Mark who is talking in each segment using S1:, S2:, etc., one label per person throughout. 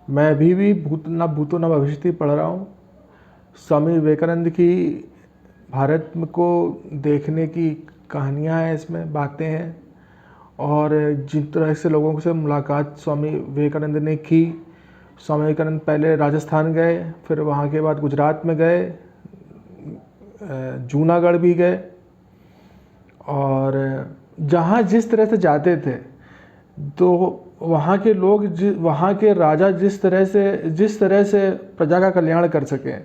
S1: मैं अभी भी भूतो न भविष्यति पढ़ रहा हूँ। स्वामी विवेकानंद की भारत को देखने की कहानियाँ हैं, इसमें बातें हैं। और जिन तरह से लोगों से मुलाकात स्वामी विवेकानंद ने की, स्वामी विवेकानंद पहले राजस्थान गए, फिर वहाँ के बाद गुजरात में गए, जूनागढ़ भी गए, और जहाँ जिस तरह से जाते थे तो वहाँ के लोग वहाँ के राजा जिस तरह से प्रजा का कल्याण कर सकें।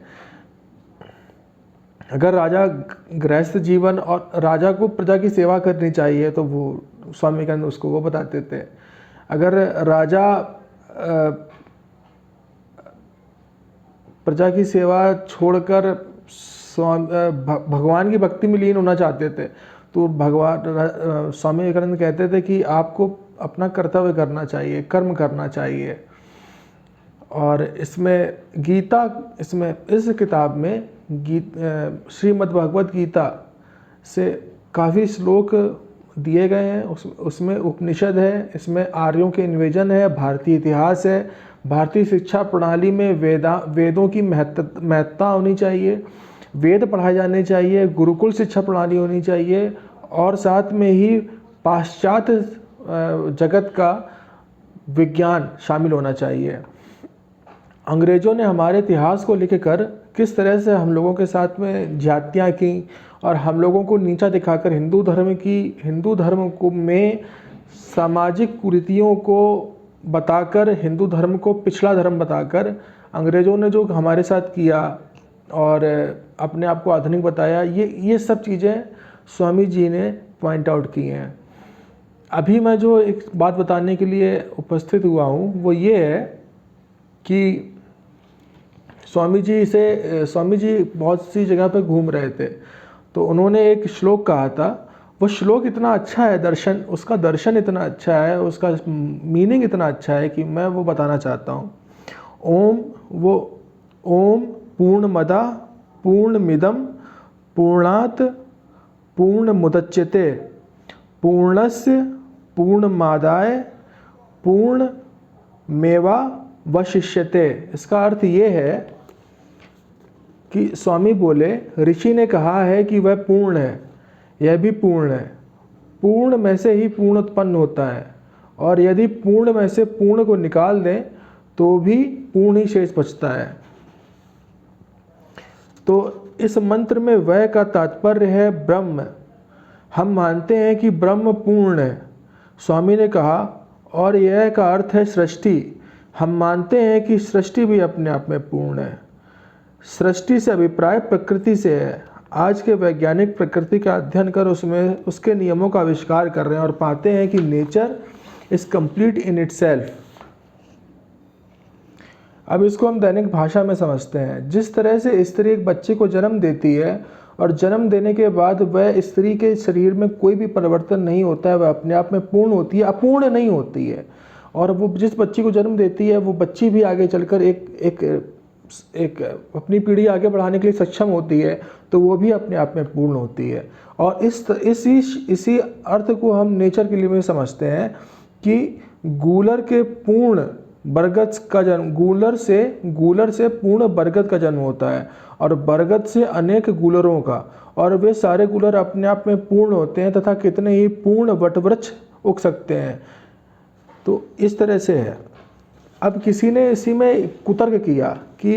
S1: अगर राजा गृहस्थ जीवन और राजा को प्रजा की सेवा करनी चाहिए तो वो स्वामी विवेकानंद उसको वो बताते थे। अगर राजा प्रजा की सेवा छोड़कर भगवान की भक्ति में लीन होना चाहते थे तो स्वामी विवेकानंद कहते थे कि आपको अपना कर्तव्य करना चाहिए, कर्म करना चाहिए। और इसमें इस किताब में श्रीमद् भगवत गीता से काफ़ी श्लोक दिए गए हैं। उसमें उपनिषद है, इसमें आर्यों के निवेदन है, भारतीय इतिहास है, भारतीय शिक्षा प्रणाली में वेदों की महत्ता होनी चाहिए, वेद पढ़ाए जाने चाहिए, गुरुकुल शिक्षा प्रणाली होनी चाहिए, और साथ में ही पाश्चात्य जगत का विज्ञान शामिल होना चाहिए। अंग्रेज़ों ने हमारे इतिहास को लेकर किस तरह से हम लोगों के साथ में ज्यादतियाँ की और हम लोगों को नीचा दिखाकर हिंदू धर्म को में सामाजिक कुरीतियों को बताकर, हिंदू धर्म को पिछड़ा धर्म बताकर अंग्रेज़ों ने जो हमारे साथ किया और अपने आप को आधुनिक बताया, ये सब चीज़ें स्वामी जी ने पॉइंट आउट की हैं। अभी मैं जो एक बात बताने के लिए उपस्थित हुआ हूँ वो ये है कि स्वामी जी बहुत सी जगह पर घूम रहे थे तो उन्होंने एक श्लोक कहा था। वो श्लोक इतना अच्छा है, उसका दर्शन इतना अच्छा है, उसका मीनिंग इतना अच्छा है कि मैं वो बताना चाहता हूँ। ओम पूर्णमदा पूर्णमिदं पूर्णात् पूर्णमुदच्यते पूर्णस्य पूर्णमादाय पूर्णमेवावशिष्यते। इसका अर्थ ये है कि स्वामी बोले, ऋषि ने कहा है कि वह पूर्ण है, यह भी पूर्ण है। पूर्ण में से ही पूर्ण उत्पन्न होता है, और यदि पूर्ण में से पूर्ण को निकाल दें तो भी पूर्ण ही शेष बचता है। तो इस मंत्र में वह का तात्पर्य है ब्रह्म। हम मानते हैं कि ब्रह्म पूर्ण है, स्वामी ने कहा, और यह का अर्थ है सृष्टि। हम मानते हैं कि सृष्टि भी अपने आप में पूर्ण है। सृष्टि से अभिप्राय प्रकृति से है। आज के वैज्ञानिक प्रकृति का अध्ययन कर उसके नियमों का आविष्कार कर रहे हैं और पाते हैं कि nature is complete in itself. अब इसको हम दैनिक भाषा में समझते हैं। जिस तरह से स्त्री एक बच्चे को जन्म देती है और जन्म देने के बाद वह स्त्री के शरीर में कोई भी परिवर्तन नहीं होता है, वह अपने आप में पूर्ण होती है, अपूर्ण नहीं होती है। और वो जिस बच्ची को जन्म देती है वो बच्ची भी आगे चलकर एक अपनी पीढ़ी आगे बढ़ाने के लिए सक्षम होती है, तो वो भी अपने आप में पूर्ण होती है। और इसी अर्थ को हम नेचर के लिए भी समझते हैं कि गूलर के पूर्ण बरगद का जन्म, गूलर से पूर्ण बरगद का जन्म होता है, और बरगद से अनेक गूलरों का, और वे सारे गूलर अपने आप में पूर्ण होते हैं तथा कितने ही पूर्ण वटवृक्ष उग सकते हैं। तो इस तरह से है। अब किसी ने इसी में कुतर्क किया कि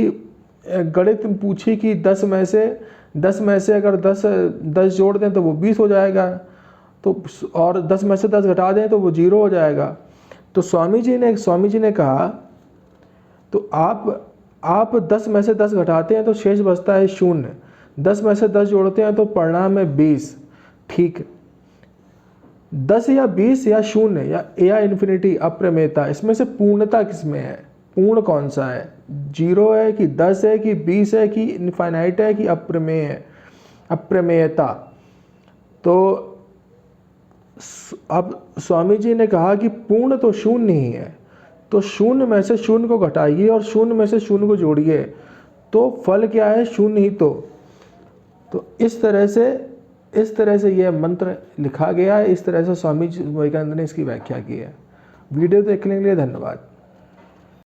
S1: गणित पूछी कि 10 में से अगर 10 जोड़ दें तो वो 20 हो जाएगा, तो और 10 में से 10 घटा दें तो वो 0 हो जाएगा। तो स्वामी जी ने कहा, तो आप 10 में से 10 घटाते हैं तो शेष बचता है 0, 10 में से 10 जोड़ते हैं तो परिणाम है 20। ठीक, 10 या 20 या 0 या इन्फिनिटी, अप्रमेयता, इसमें से पूर्णता किसमें है? पूर्ण कौन सा है? 0 है कि 10 है कि 20 है कि इनफाइनाइट है कि अप्रमेय है? अप्रमेयता। तो अब स्वामी जी ने कहा कि पूर्ण तो 0 ही है, तो 0 में से 0 को घटाइए और 0 में से 0 को जोड़िए, तो फल क्या है? 0 ही। तो इस तरह से यह मंत्र लिखा गया है। इस तरह से स्वामी विवेकानंद ने इसकी व्याख्या की है। वीडियो देखने के लिए धन्यवाद।